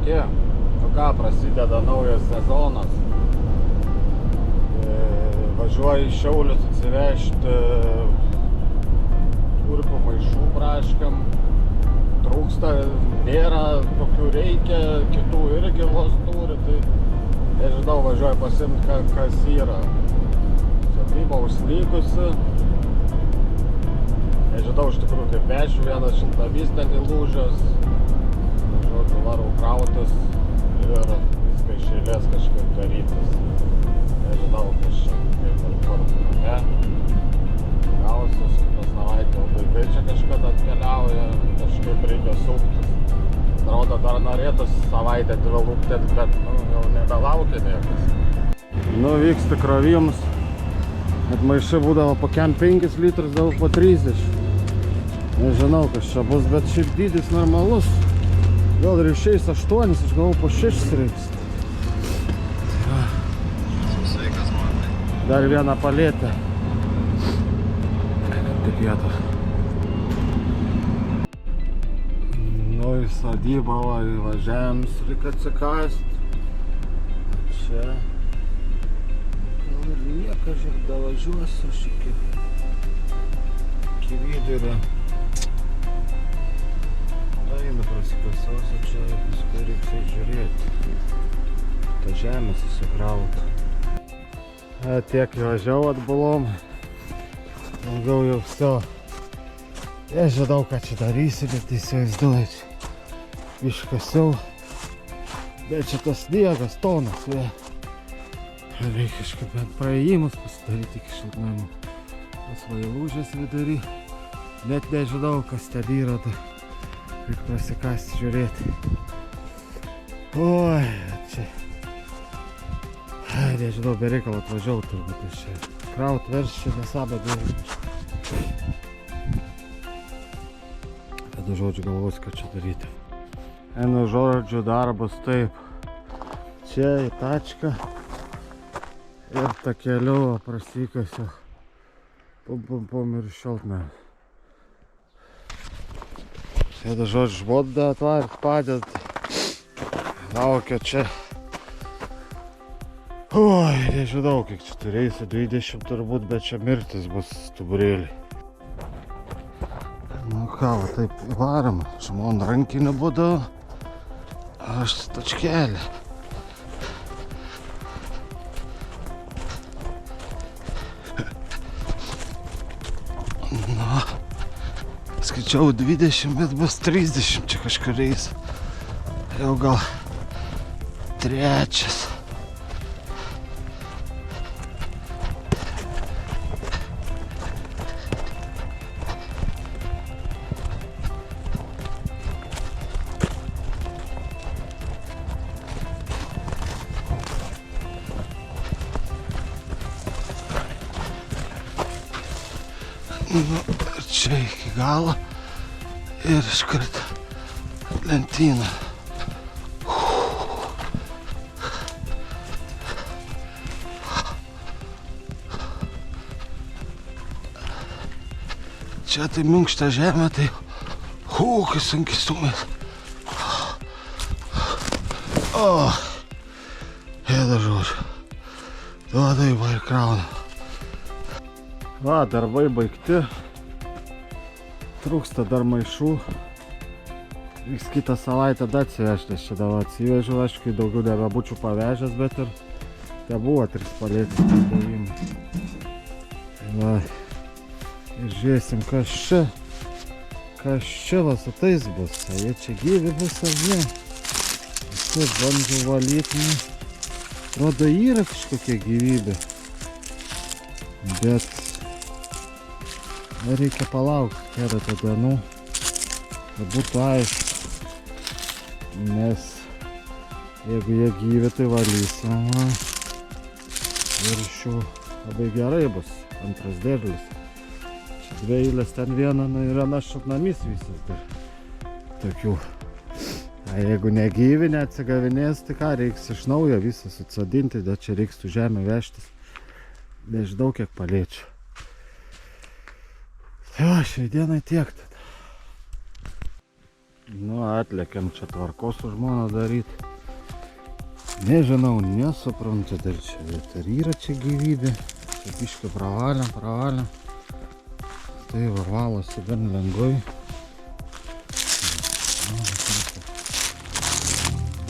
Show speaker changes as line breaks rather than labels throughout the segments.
sveiki. Nu ką, prasideda naujas sezonas. Važiuoju į Šiaulius atsivežti turpų maišų praškam. Trūksta, nėra kokių reikia, kitų irgi vos turi, tai nežinau, važiuoju pasimti, kas yra. Sodyba užslygusi. Nežinau, iš tikrųjų, kaip vešiu, vienas šiltavys ten įlūžęs. Žodžiu, varau krautis ir viską iš eilės kažkaip darytis. Nežinau, kas čia, kaip ir kur, ne? Gausius, kitą savaitę vaikai čia kažkada atkeliauja, kažkaip reikia suktis. Atrodo, dar norėtus savaitę lūktėt, bet jau nebelaukia niekas. Vyksta krovimas. Net maišai būdavo po 5 litrus, daug po 30. Nežinau, kas čia bus, bet šiaip dydis normalus. Gal ir išeis 8, aš galvoju po 6 reiks.
Sveikas, matai.
Dar vieną palėtę. Kaip vietos. Į sodybą įvažiavim, reikia atsikast. Čia. Gal ir nieko, žiūrėk, davažiuosiu aš iki vidurio. Einu prasikasiuosiu čia ir paskui reiks žiūrėti. Ta žemė susikrauta. Tiek įvažiavau atbulom. Daugiau jau viso. Nežinau, ką čia darysiu, bet įsivaizduoju čia. Iškasiau. Bet čia tas sniegas, tonas. Reikia kažkaip bent praėjimus pasidaryti iki šiltnamų. Tas vailūžės vidury. Net nežinau, kas ten yra. Reikia prasikasti, žiūrėti. Oi, čia. Nežinau, be reikalo atvažiavau turbūt iš čia. Kraut verš čia nesabą daryti. Tada žodžiu galvosiu, ką čia daryti. Einu žodžiu darbas taip. Čia į tačką. Ir tą keliu prasikasiu. Pum ir šiltnamį. Tada žodžiu žmoną atvaryt, padėt. Laukia čia. Oi, nežinau, kiek čia turėsiu, 20 turbūt, bet čia mirtis bus stuburėliai. Nu ką, va taip varom. Žmona rankinį būdavo. Aš tačkelį. Nu, skaičiau 20, bet bus 30 čia kažkuriais. Jau gal 3. Ir čia iki galo ir iškart lentyną. Čia tai minkšta žemė, tai kai sunkiai stumės. Ėda žodžiu. Duoda į ir krauna. Va, darbai baigti. Trūksta dar maišų. Reiks kitą savaitę dar atsivežti. Aš čia dabar atsivežiu, aišku, daugiau nebebūčiau pavežęs, bet ir te buvo 3 palėtės davimai. Va. Ir žiūrėsim, kas čia va su tais bus. Jie čia gyvi bus ar ne? Visus bandžiau valyti. Rodo, yra kažkokia gyvybė. Bet reikia palaukti keletą dienų, kad būtų aišku. Nes jeigu jie gyvi, tai valysim. Ir iš jų labai gerai bus. Antras derlius. Čia 2 eilės, ten viena yra šiltnamys visas dar. Tokių. Jeigu negyvi, neatsigavinės, tai ką, reiks iš naujo visą sutsodinti, dar čia reiks tų žemę vežtis. Nežinau, kiek paliečiu. Tai va, šiai dienai tiek tada. Nu, atlėkiam čia tvarkos su žmona daryti. Nežinau, nesuprantu dar čia, bet ar yra čia gyvybė. Čia biškai pravalėm. Tai va, valosi gan lengvai.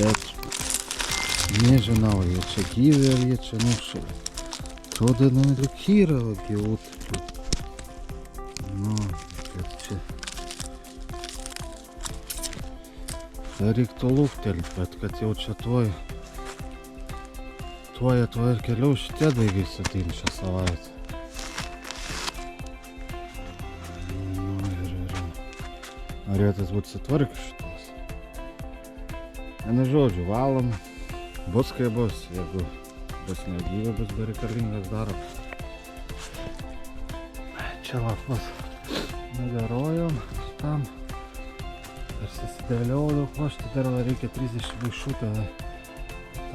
Bet nežinau, jie čia gyvi ar jie čia nušalė. Atrodo, lyg yra gyvutų. Nu, bet čia. Dar reiktų lūktelti, bet kad jau čia tuoj ir keliau šitie daigai sutin šią savaitę. Nu ir norėtas būt sutvarkius šitos. Vienu žodžiu, valom, bus kai bus, jeigu bus negyvė, bus bereikalingas darbas. Čia lapas nugarojom šitam. Ir susidėliau daug maž, tai dar reikia 30 vaišų tą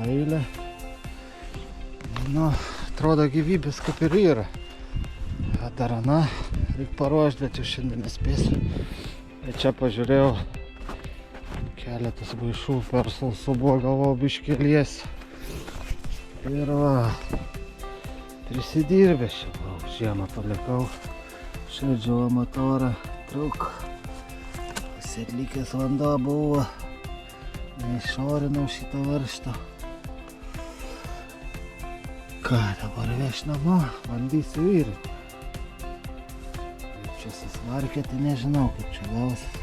eilę. Nu, atrodo gyvybės kaip ir yra. Dar reikia paruošti, bet jau šiandien nespėsiu. Bet čia pažiūrėjau, keletas vaišų per salsu buvo, galvojau biškį liesiu. Ir va, prisidirbęs čia buvau, žiemą palikau. Šildžiau motorą, truk. Atlikęs vanduo buvo, neišorinau šitą varžtą. Ką dabar veš namo, bandysiu virti. Kaip čia susvarkėti, nežinau kaip čia gausis.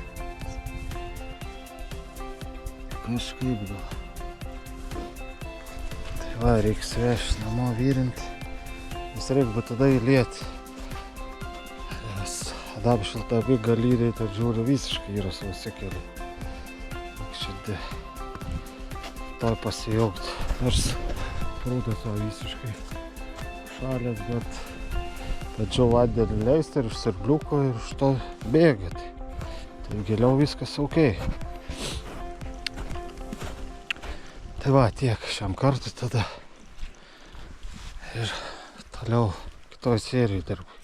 Kažkaip gal. Tai va, reiks veš namo virinti. Vis reik būtų tada įlieti. Apšilta abi galyriai, tad žiūriu visiškai yra sausi keli. Šiandien toj pasijaukt. Nors prūdas to visiškai šalės, bet tačiau vandenį leisti ir iš sirbliuko ir iš to bėgati. Tai giliau viskas ok. Tai va, tiek šiam kartui tada. Ir toliau kitoj serijai darbu.